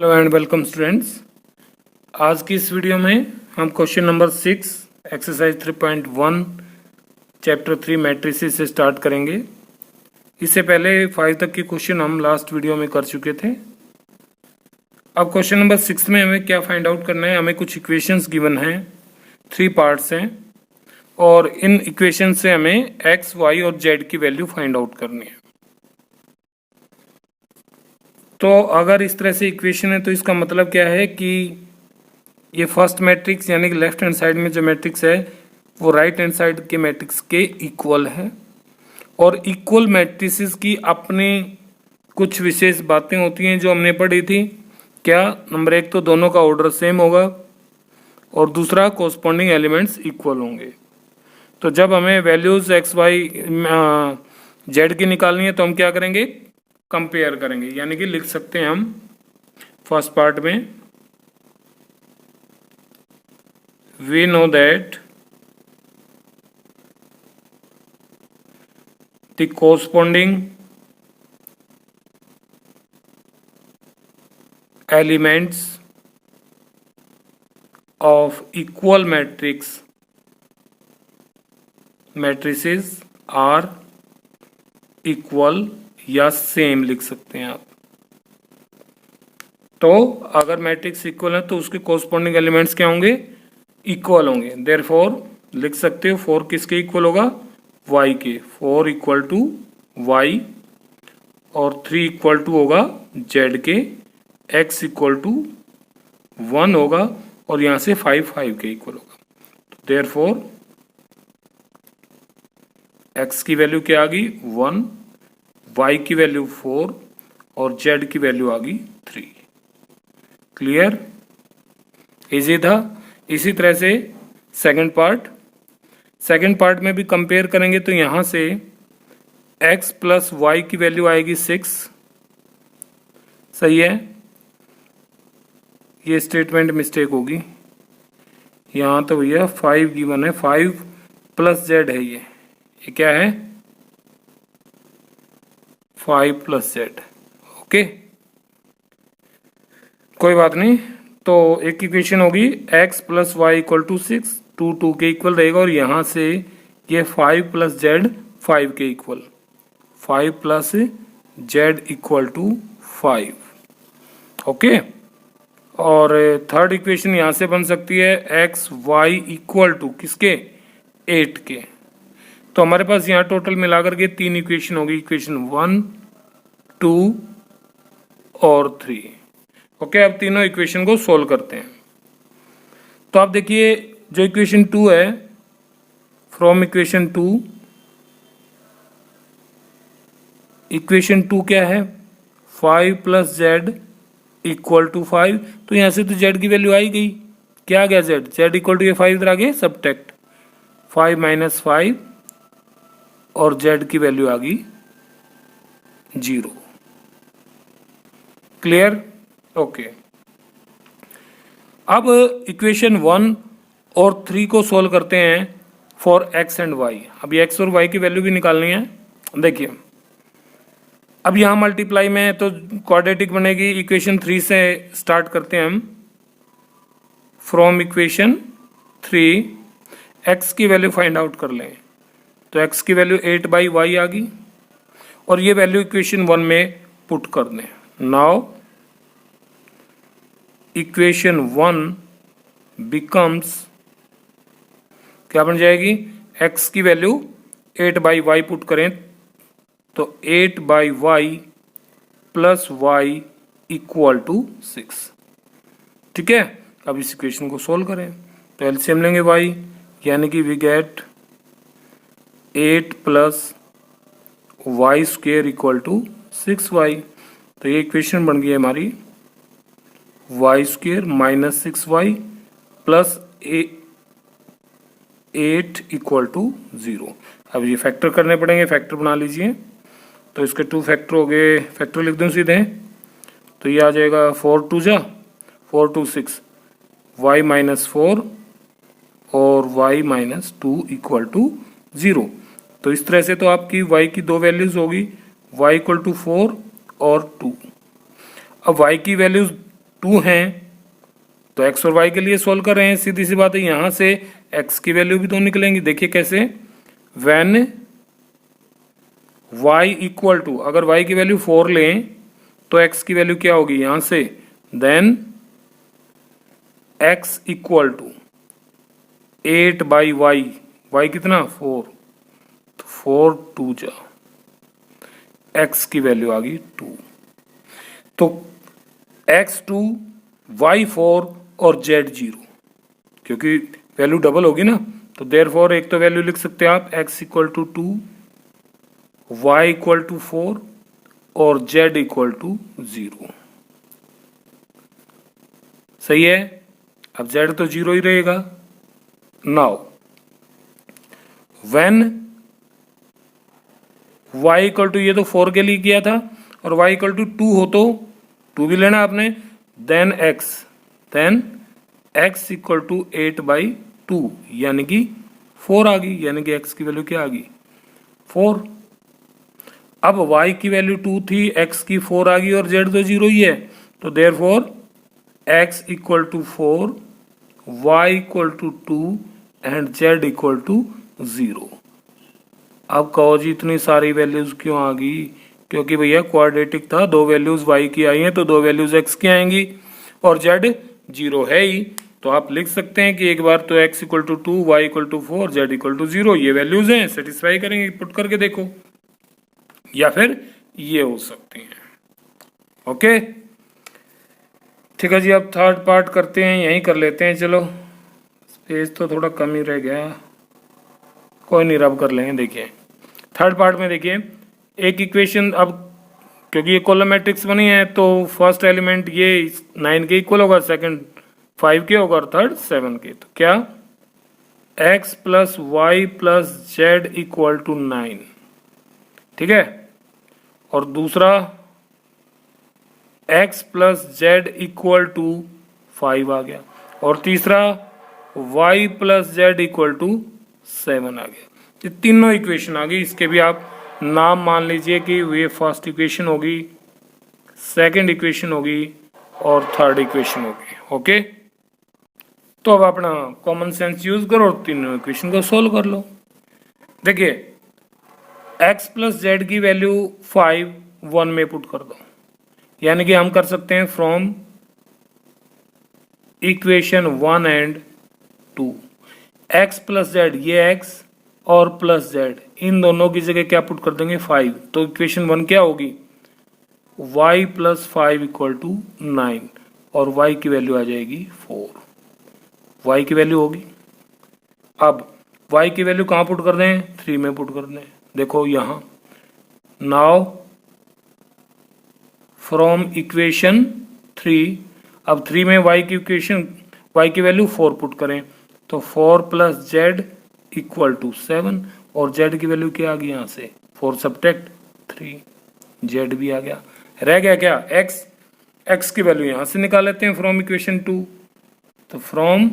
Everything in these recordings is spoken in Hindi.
Hello and welcome students. आज की इस वीडियो में हम question number 6 exercise 3.1 chapter 3 matrices से स्टार्ट करेंगे। इससे पहले 5 तक के क्वेश्चन हम लास्ट वीडियो में कर चुके थे। अब क्वेश्चन नंबर 6 में हमें क्या फाइंड आउट करना है। हमें कुछ इक्वेशंस गिवन हैं, 3 पार्ट्स हैं और इन इक्वेशन से हमें एक्स, वाई और जेड की वैल्यू फाइंड आउट करनी है। तो अगर इस तरह से इक्वेशन है तो इसका मतलब क्या है कि ये फर्स्ट मैट्रिक्स यानी कि लेफ्ट हैंड साइड में जो मैट्रिक्स है वो राइट हैंड साइड के मैट्रिक्स के इक्वल है। और इक्वल मैट्रिसेस की अपनी कुछ विशेष बातें होती हैं जो हमने पढ़ी थी। क्या? नंबर 1 तो दोनों का ऑर्डर सेम होगा और दूसरा कोरस्पॉन्डिंग एलिमेंट्स इक्वल होंगे। तो जब हमें वैल्यूज एक्स वाई जेड की निकालनी है तो हम क्या करेंगे? कंपेयर करेंगे, यानी कि लिख सकते हैं हम फर्स्ट पार्ट में we know that the corresponding elements of equal matrices are equal या सेम लिख सकते हैं आप। तो अगर मैट्रिक्स इक्वल है तो उसके कोरस्पॉन्डिंग एलिमेंट्स क्या होंगे? इक्वल होंगे। देयरफॉर लिख सकते हो 4 किसके इक्वल होगा? y के। 4 इक्वल टू y और 3 इक्वल टू होगा z के। x इक्वल टू 1 होगा और यहां से 5 के इक्वल होगा। देयरफॉर x की वैल्यू क्या आ गई? 1, y की वैल्यू 4 और z की वैल्यू आ गई 3। क्लियर? इजी था। इसी तरह से सेकंड पार्ट में भी कंपेयर करेंगे तो यहां से x प्लस वाई की वैल्यू आएगी 6। सही है, ये स्टेटमेंट मिस्टेक होगी। यहां तो भैया 5 गिवन है, 5 प्लस जेड है। ये क्या है? 5 प्लस जेड। ओके, कोई बात नहीं। तो एक इक्वेशन होगी x plus y equal to 6, 2 के इक्वल रहेगा और यहां से ये 5 प्लस जेड 5 के equal, 5 plus z equal to 5। Okay, और थर्ड इक्वेशन यहां से बन सकती है x वाई इक्वल टू किसके? 8 के। तो हमारे पास यहाँ टोटल मिलाकर के 3 इक्वेशन होगी, इक्वेशन 1, 2 और 3। ओके, अब तीनों इक्वेशन को सोल्व करते हैं। तो आप देखिए जो इक्वेशन 2 है, फ्रॉम इक्वेशन 2 क्या है? 5 प्लस जेड इक्वल टू 5। तो यहां से तो जेड की वैल्यू आई गई। क्या आ गया? जेड इक्वल टू ये 5 इधर आ गया, सबट्रैक्ट 5 माइनस 5 और जेड की वैल्यू आ गई 0। क्लियर? ओके, अब इक्वेशन 1 और 3 को सोल्व करते हैं फॉर x एंड y। अब ये x और y की वैल्यू भी निकालनी है। देखिए अब यहां मल्टीप्लाई में है तो क्वाड्रेटिक बनेगी। इक्वेशन 3 से स्टार्ट करते हैं हम। फ्रॉम इक्वेशन 3 x की वैल्यू फाइंड आउट कर लें तो x की वैल्यू 8/y आ गई और ये वैल्यू इक्वेशन 1 में पुट कर दें। नाउ इक्वेशन 1 बिकम्स क्या बन जाएगी? x की वैल्यू 8/y पुट करें तो 8/y plus y equal to 6। ठीक है, अब इस इक्वेशन को सोल्व करें तो एलसीएम लेंगे y, यानी कि we get 8 plus y square equal to 6y। तो ये इक्वेशन बन गई है हमारी y square minus 6y plus 8 equal to 0। अब ये फैक्टर करने पड़ेंगे, फैक्टर बना लीजिए। तो इसके 2 फैक्टर हो गए, फैक्टर लिख दूं सीधे तो ये आ जाएगा 4 2 जा 4 2 6 y माइनस 4 और y माइनस 2 इक्वल टू 0। तो इस तरह से तो आपकी y की 2 वैल्यूज होगी, y इक्वल टू 4 और 2। अब y की वैल्यूज 2 हैं, तो x और y के लिए सोल्व कर रहे हैं। सीधी सी बात है, यहां से x की वैल्यू भी तो निकलेंगी। देखिए कैसे, व्हेन y इक्वल टू, अगर y की वैल्यू 4 लें तो x की वैल्यू क्या होगी यहां से, then x equal to 8 by y, y कितना 4, तो 4 2 जा, x की वैल्यू आ गई 2, तो x 2 y 4 और z 0, क्योंकि वैल्यू डबल होगी ना, तो देयरफॉर एक तो वैल्यू लिख सकते हैं आप x equal to 2, y equal to 4 और z इक्वल टू 0। सही है, अब z तो 0 ही रहेगा। Now when y equal to, ये तो 4 के लिए किया था, और y इक्वल टू 2 हो तो 2 भी लेना आपने, then x equal to 8 by 2, यानी कि 4 आ गई, यानी कि x की वैल्यू क्या आ गई 4। अब y की वैल्यू 2 थी, x की 4 आ गई और z तो 0 ही है, तो therefore x equal to 4, y equal to 2 and z equal to 0। अब कहो जी इतनी सारी वैल्यूज क्यों आ गई, क्योंकि भैया क्वाड्रेटिक था, 2 वैल्यूज y की आई हैं तो 2 वैल्यूज x की आएंगी, और z 0 है ही, तो आप लिख सकते हैं कि एक बार तो x equal to 2, y equal to 4, z equal to 0, ये वैल्यूज हैं, सेटिस्फाई करेंगे, पुट करके देखो, या फिर ये हो सकती हैं। ओके, ठीक है जी, अब थर्ड पार्ट करते हैं, यहीं कर लेते हैं। चलो, स्पेस तो थोड़ा कम ही रह गया, कोई नहीं, रब कर लेंगे। देखिए थर्ड पार्ट में देखिए, एक इक्वेशन, अब क्योंकि ये कॉलम मैट्रिक्स बनी है तो फर्स्ट एलिमेंट ये 9 के इक्वल होगा, सेकंड 5 के होगा और थर्ड 7 के, तो क्या x plus y plus z equal to 9, ठीक है, और दूसरा x plus z equal to 5 आ गया, और तीसरा y plus z equal to 7 आ गया। ये तीनों इक्वेशन आ गई, इसके भी आप नाम मान लीजिए कि ये फर्स्ट इक्वेशन होगी, सेकंड इक्वेशन होगी और थर्ड इक्वेशन होगी। ओके, तो अब अपना कॉमन सेंस यूज करो और तीनों इक्वेशन को सोल्व कर लो। देखिए x प्लस जेड की वैल्यू 5 1 में पुट कर दो, यानी कि हम कर सकते हैं from equation 1 and 2, x plus Z, ये x और प्लस जेड, इन दोनों की जगह क्या पुट कर देंगे 5, तो इक्वेशन 1 क्या होगी y प्लस 5 इक्वल टू 9, और y की वैल्यू आ जाएगी 4, y की वैल्यू होगी। अब y की वैल्यू कहाँ पुट कर दें, 3 में पुट कर दें, देखो यहां, नाउ फ्रॉम इक्वेशन 3, अब 3 में y की इक्वेशन, y की वैल्यू 4 पुट करें, तो 4 प्लस जेड इक्वल टू 7, और z की वैल्यू क्या आ गई यहाँ से 4 सब्ट्रैक्ट 3, z भी आ गया, रह गया क्या x की वैल्यू यहाँ से निकाल लेते हैं फ्रॉम इक्वेशन 2, तो फ्रॉम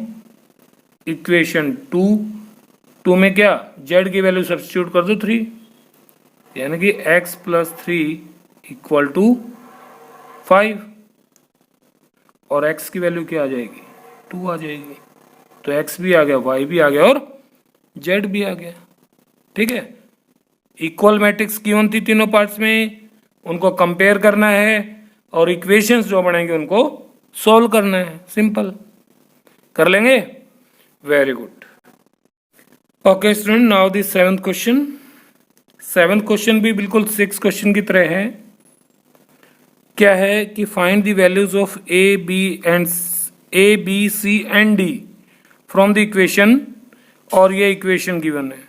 इक्वेशन 2 में क्या z की वैल्यू सब्स्टिट्यूट कर दो 3, यानी कि x प्लस 3 इक्वल टू 5, और x की वैल्यू क्या आ जाएगी 2 आ जाएगी, तो x भी आ गया, y भी आ गया और z भी आ गया। ठीक है, इक्वल मैट्रिक्स गिवन थी तीनों पार्ट्स में, उनको कंपेयर करना है और इक्वेशंस जो बनेंगे उनको सॉल्व करना है, सिंपल, कर लेंगे। Very good. Okay student, now this 7th question. 7th question भी बिल्कुल 6 क्वेश्चन की तरह है। क्या है कि find the values of a b c and d from the equation, और ये इक्वेशन गिवन है,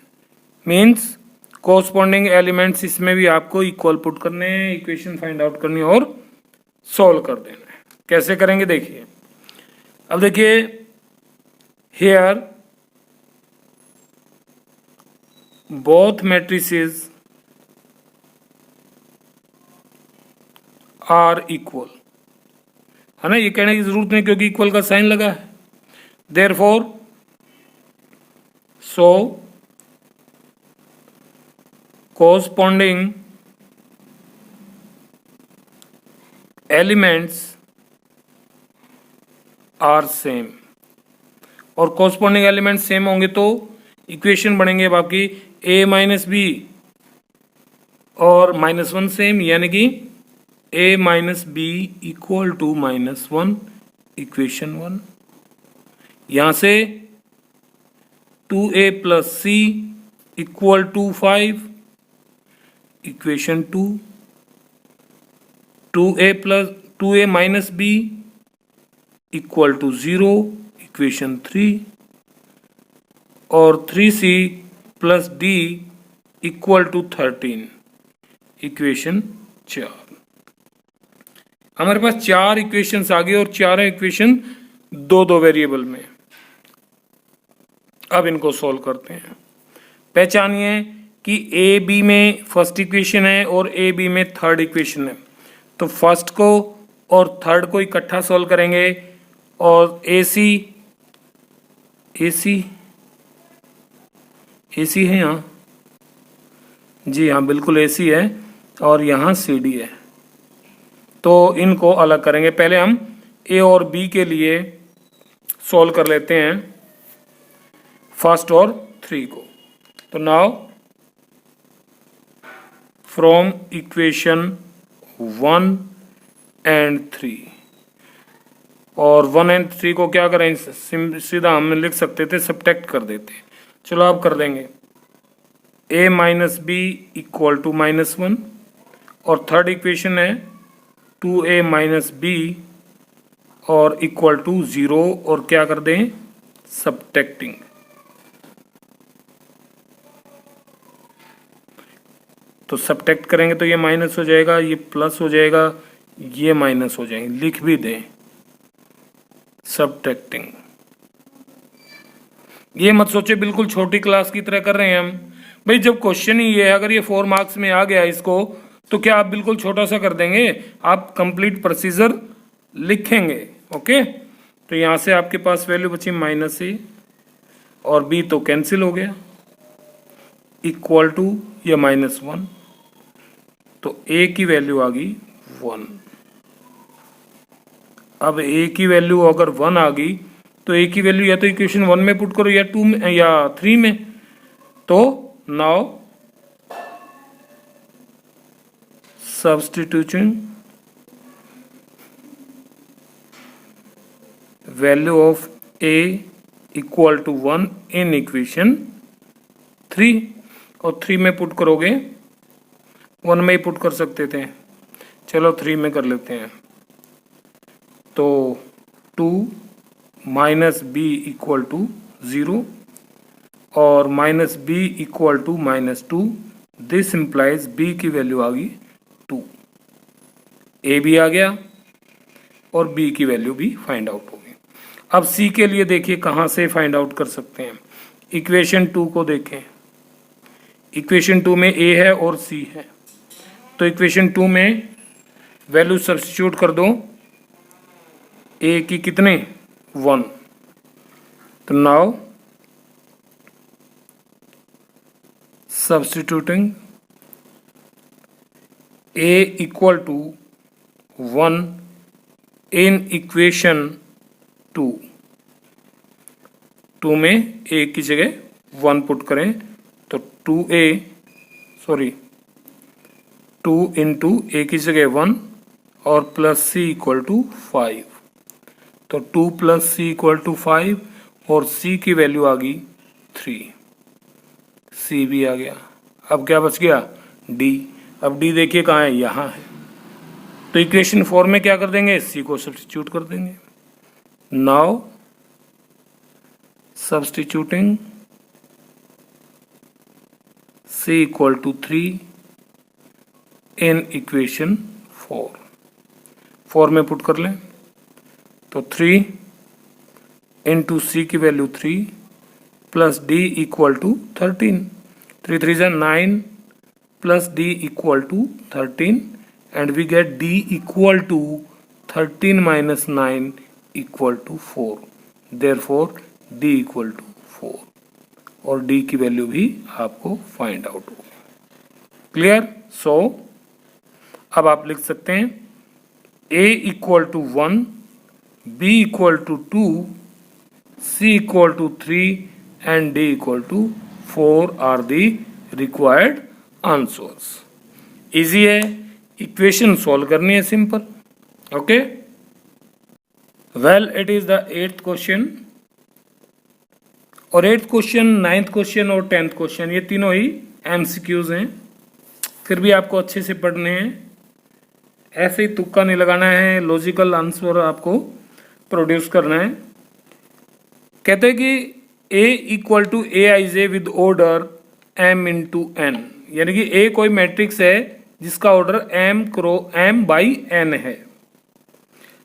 मीन्स कोरस्पॉन्डिंग एलिमेंट्स इसमें भी आपको इक्वल पुट करने हैं, इक्वेशन फाइंड आउट करनी है और सॉल्व कर देना है। कैसे करेंगे देखिए, अब देखिए here both matrices are equal, है ना, ये कहने की जरूरत नहीं क्योंकि इक्वल का साइन लगा है। Therefore so corresponding elements are same, और कॉरस्पॉन्डिंग एलिमेंट सेम होंगे तो इक्वेशन बनेंगे अब आपकी a माइनस बी और -1 सेम, यानी कि a minus b equal to -1, equation 1। यहां से 2a plus c equal to 5, equation 2। 2a minus b equal to 0, equation 3। और 3c plus d equal to 13, equation 4। हमारे पास 4 इक्वेशंस आ गए और चारों इक्वेशन दो दो वेरिएबल में। अब इनको सॉल्व करते हैं। पहचानिए कि ए बी में फर्स्ट इक्वेशन है और ए बी में थर्ड इक्वेशन है, तो फर्स्ट को और थर्ड को इकट्ठा सॉल्व करेंगे। और ए सी है यहाँ, जी हाँ बिल्कुल ए सी है, और यहाँ सी डी है, तो इनको अलग करेंगे। पहले हम ए और बी के लिए सॉल्व कर लेते हैं, फर्स्ट और 3 को। तो नाउ फ्रॉम इक्वेशन 1 एंड 3, और 1 एंड 3 को क्या करें, सीधा हम लिख सकते थे, सब्ट्रैक्ट कर देते। चलो आप कर देंगे। a minus b equal to -1, और थर्ड इक्वेशन है 2a माइनस बी और इक्वल टू 0, और क्या कर दें, सब्ट्रैक्टिंग। तो सब्ट्रैक्ट करेंगे तो ये माइनस हो जाएगा, ये प्लस हो जाएगा, ये माइनस हो जाएंगे, लिख भी दें सब्ट्रैक्टिंग। ये मत सोचे बिल्कुल छोटी क्लास की तरह कर रहे हैं हम, भाई जब क्वेश्चन ही ये है, अगर ये 4 मार्क्स में आ गया इसको, तो क्या आप बिल्कुल छोटा सा कर देंगे, आप कंप्लीट प्रोसीजर लिखेंगे। ओके, तो यहां से आपके पास वैल्यू बची -a, और b तो कैंसिल हो गया, इक्वल टू या -1, तो a की वैल्यू आ गई 1। अब a की वैल्यू अगर 1 आ गई तो a की वैल्यू या तो इक्वेशन 1 में पुट करो या 2 में या 3 में। तो now substituting value of a equal to 1 in equation 3, और 3 में पुट करोगे, 1 में ही पुट कर सकते थे, चलो 3 में कर लेते हैं। तो 2 माइनस बी इक्वल टू 0 और minus b equal to -2, this implies b की वैल्यू आ गई 2। ए भी आ गया और बी की वैल्यू भी फाइंड आउट हो गई। अब सी के लिए देखिए कहाँ से फाइंड आउट कर सकते हैं। इक्वेशन 2 को देखें, इक्वेशन 2 में ए है और सी है, तो इक्वेशन 2 में वैल्यू सब्स्टिट्यूट कर दो, ए की कितने 1, तो now substituting a equal to 1 in equation 2 में a की जगह 1 पुट करें, तो 2 इंटू a की जगह 1 और प्लस c इक्वल टू 5, तो 2 प्लस c इक्वल टू 5, और c की वैल्यू आ गई 3, c भी आ गया। अब क्या बच गया, d। अब d देखिए कहाँ है, यहाँ है, तो इक्वेशन 4 में क्या कर देंगे, c को सब्स्टिट्यूट कर देंगे। Now substituting c equal to 3 in equation 4 में पुट कर लें, तो 3 इंटू सी की value 3 plus d equal to 13, 3 3 जा 9 plus d equal to 13, and we get d equal to 13 minus 9 equal to 4, therefore d equal to 4, और डी की वैल्यू भी आपको फाइंड आउट होगी। क्लियर? सो अब आप लिख सकते हैं a equal to 1 B equal to 2, C equal to 3 and D equal to 4 are the required answers. Easy है, इक्वेशन सॉल्व करनी है simple. Okay, well it is the 8th question. और 8th क्वेश्चन, 9th क्वेश्चन और 10th क्वेश्चन ये तीनों ही एमसीक्यूज हैं. फिर भी आपको अच्छे से पढ़ने हैं, ऐसे ही तुक्का नहीं लगाना है, लॉजिकल आंसर आपको प्रोड्यूस करना है. कहते हैं कि A equal to a i j with order m into n, यानी कि A कोई मैट्रिक्स है जिसका ऑर्डर m बाई n है.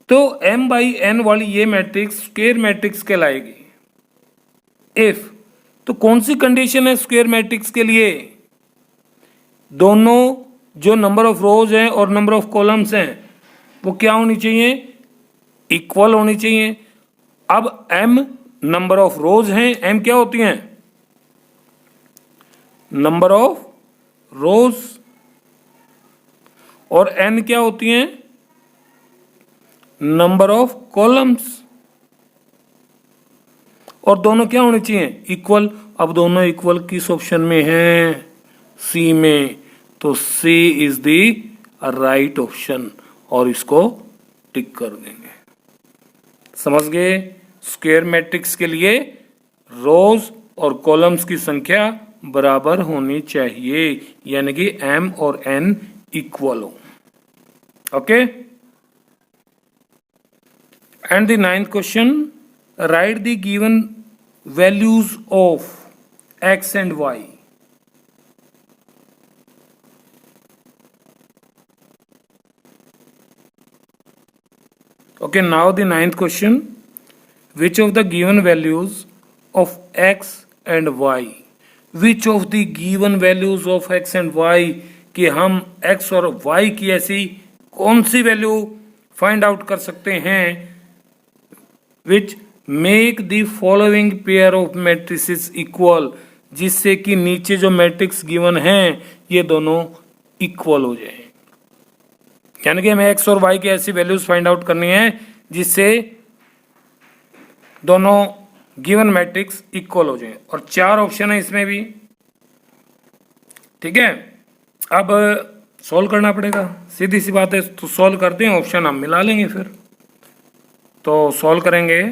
तो m बाई n वाली ये मैट्रिक्स स्क्वायर मैट्रिक्स कहलाएगी. इफ, तो कौन सी कंडीशन है स्क्वायर मैट्रिक्स के लिए? दोनों जो नंबर ऑफ रोज हैं और नंबर ऑफ कॉलम्स हैं वो क्या होनी चाहिए? इक्वल होनी चाहिए. अब m नंबर ऑफ रोज हैं, m क्या होती हैं? नंबर ऑफ रोज, और n क्या होती हैं? Number of columns. और दोनों क्या होने चाहिए? इक्वल. अब दोनों इक्वल किस ऑप्शन में हैं? सी में. तो सी इज द राइट ऑप्शन और इसको टिक कर देंगे. समझ गए? स्क्वायर मैट्रिक्स के लिए रोज और कॉलम्स की संख्या बराबर होनी चाहिए, यानी कि m और n इक्वल हो. Okay. And the 9th question, right the given values of x and y. Okay, now the 9th question, which of the given values of x and y, which of the given values of x and y, कि हम x और y की ऐसी कौन सी वैल्यू फाइंड आउट कर सकते हैं which make the following pair of matrices equal, जिससे कि नीचे जो मैट्रिक्स गिवन हैं ये दोनों इक्वल हो जाए. यानी कि हमें x और y की ऐसी वैल्यूज फाइंड आउट करनी है जिससे दोनों गिवन मैट्रिक्स इक्वल हो जाए. और 4 ऑप्शन है इसमें भी. ठीक है, अब सॉल्व करना पड़ेगा, सीधी सी बात है. तो सॉल्व करते हैं, ऑप्शन हम मिला लेंगे फिर. तो सॉल्व करेंगे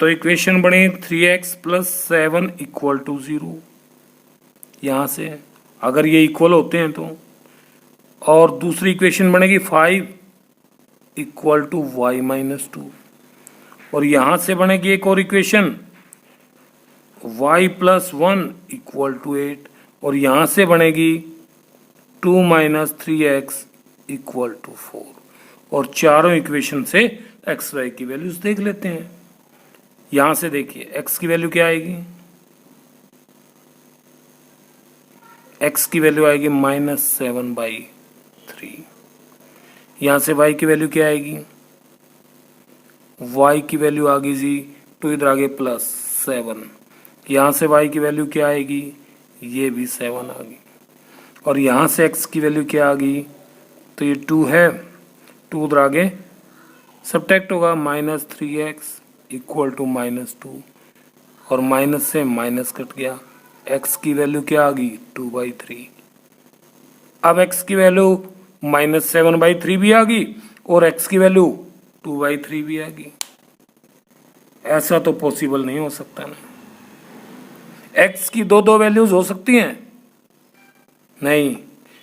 तो इक्वेशन बनी 3x प्लस 7 इक्वल टू 0. यहां से अगर ये इक्वल होते हैं तो, और दूसरी इक्वेशन बनेगी 5 इक्वल टू y माइनस 2. और यहां से बनेगी एक और equation y plus 1 equal to 8. और यहां से बनेगी 2 माइनस 3x इक्वल टू 4. और चारों इक्वेशन से एक्स वाई की वैल्यूज देख लेते हैं. यहां से देखिए x की वैल्यू क्या आएगी? x की वैल्यू आएगी -7/3. यहां से y की वैल्यू क्या आएगी? y की वैल्यू आ गई जी 2, इधर आगे +7. यहां से y की वैल्यू क्या आएगी? ये भी 7 आ गई. और यहां से x की वैल्यू क्या आ गई? तो ये 2 है, 2 उधर आगे सब्ट्रैक्ट होगा, -3x इक्वल टू -2. और माइनस से माइनस कट गया. x की वैल्यू क्या आ गई? 2/3. अब x की वैल्यू -7/3 भी आ गई और x की वैल्यू 2/3 भी आ गई. ऐसा तो पॉसिबल नहीं हो सकता ना. x की दो वैल्यूज हो सकती हैं? नहीं,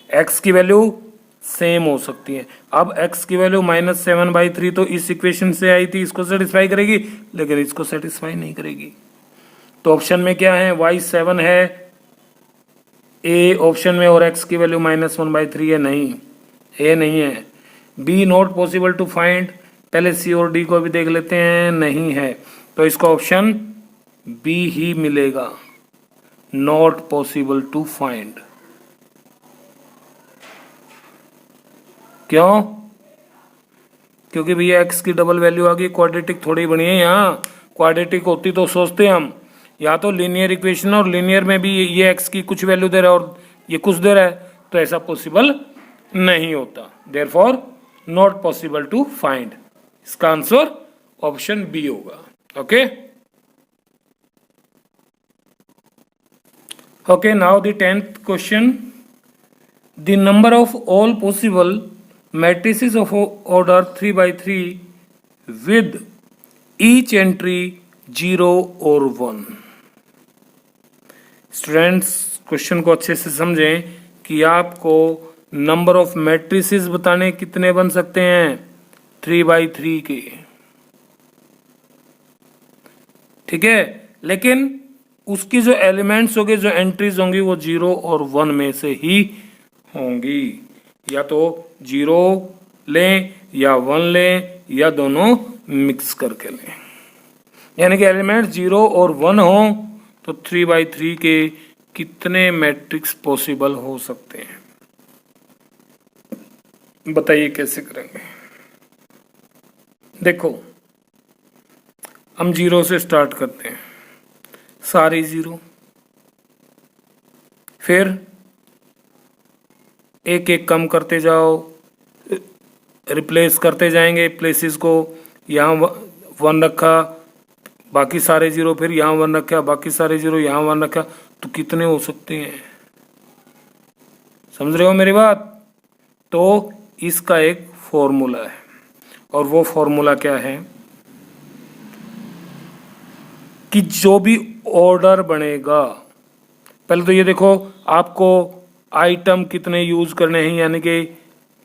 x की वैल्यू सेम हो सकती है. अब x की वैल्यू -7/3 तो इस इक्वेशन से आई थी, इसको सेटिस्फाई करेगी, लेकिन इसको सेटिस्फाई नहीं करेगी. तो ऑप्शन में क्या है? y 7 है ए ऑप्शन में, और x की वैल्यू -1/3 है. नहीं, ए नहीं है. B not possible to find. पहले सी और डी को भी देख लेते हैं. नहीं है, तो इसका ऑप्शन बी ही मिलेगा, नॉट पॉसिबल टू फाइंड. क्यों? क्योंकि भैया x की डबल वैल्यू आ गई. क्वाड्रेटिक थोड़ी बनी है यहाँ. क्वाड्रेटिक होती तो सोचते हम, या तो लीनियर इक्वेशन, और लीनियर में भी ये x की कुछ वैल्यू दे रहा है और ये कुछ दे रहा है, तो ऐसा पॉसिबल नहीं होता. Therefore not possible to find. इसका आंसर ऑप्शन बी होगा। Okay okay, now the 10th question, the number of all possible matrices of order 3 by 3 with each entry 0 और 1। स्टूडेंट्स क्वेश्चन को अच्छे से समझें कि आपको नंबर ऑफ मैट्रिसेस बताने कितने बन सकते हैं 3 by 3 के, ठीक है, लेकिन उसकी जो एलिमेंट्स होंगे, जो एंट्रीज होंगी वो 0 और 1 में से ही होंगी। या तो 0 लें या 1 लें या दोनों मिक्स करके लें, यानी कि एलिमेंट 0 और 1 हो तो 3 by 3 के कितने मैट्रिक्स पॉसिबल हो सकते हैं, बताइए कैसे करेंगे। देखो हम 0 से स्टार्ट करते हैं, सारे 0, फिर एक एक कम करते जाओ, रिप्लेस करते जाएंगे प्लेसेस को, यहाँ 1 रखा बाकी सारे 0, फिर यहाँ 1 रखा बाकी सारे 0, यहाँ 1 रखा, तो कितने हो सकते हैं, समझ रहे हो मेरी बात। तो इसका एक फॉर्मूला है, और वो फॉर्मूला क्या है कि जो भी ऑर्डर बनेगा, पहले तो ये देखो आपको आइटम कितने यूज करने हैं, यानी कि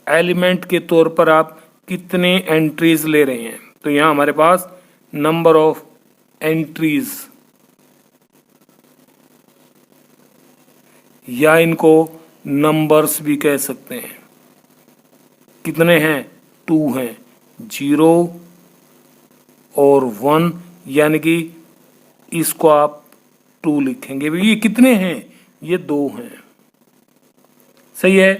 एलिमेंट के तौर पर आप कितने एंट्रीज ले रहे हैं। तो यहां हमारे पास नंबर ऑफ एंट्रीज, या इनको नंबर्स भी कह सकते हैं, कितने हैं 2 हैं, 0 और 1, यानी कि इसको आप 2 लिखेंगे। ये कितने हैं, ये 2 हैं, सही है।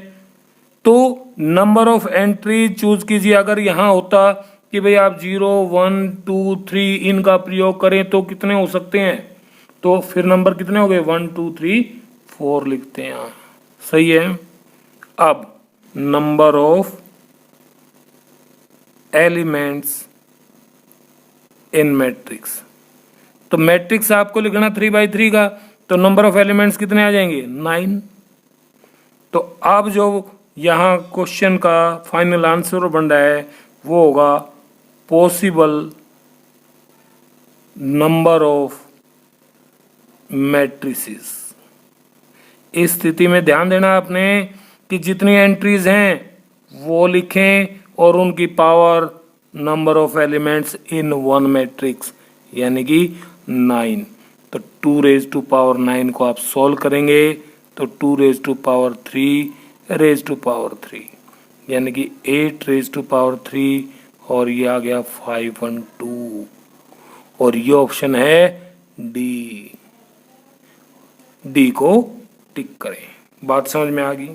तो नंबर ऑफ एंट्री चूज कीजिए। अगर यहां होता कि भाई आप 0 1 2 3 इनका प्रयोग करें तो कितने हो सकते हैं, तो फिर नंबर कितने हो गए 1 2 3 4 लिखते हैं यहां, सही है। अब number of elements in matrix, तो मैट्रिक्स आपको लिखना 3 by 3 का, तो नंबर ऑफ एलिमेंट्स कितने आ जाएंगे 9। तो अब जो यहां क्वेश्चन का फाइनल आंसर बन रहा है वो होगा पॉसिबल नंबर ऑफ मैट्रिसेस। इस स्थिति में ध्यान देना आपने कि जितनी एंट्रीज हैं वो लिखें और उनकी power number of elements in 1 matrix, यानी कि 9। तो 2 raised to power 9 को आप सॉल्व करेंगे तो 2 raised to power 3 raised to power 3, यानी कि 8 raised to power 3, और ये आ गया 512, और ये ऑप्शन है डी। डी को टिक करें। बात समझ में आ गई।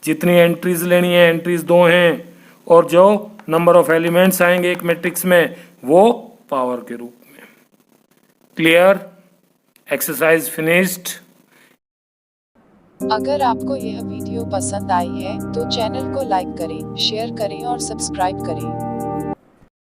जितनी एंट्रीज लेनी है, एंट्रीज 2 हैं, और जो नंबर ऑफ एलिमेंट्स आएंगे एक मैट्रिक्स में वो पावर के रूप में। क्लियर? Exercise finished. अगर आपको यह वीडियो पसंद आई है तो चैनल को लाइक करें, शेयर करें और सब्सक्राइब करें।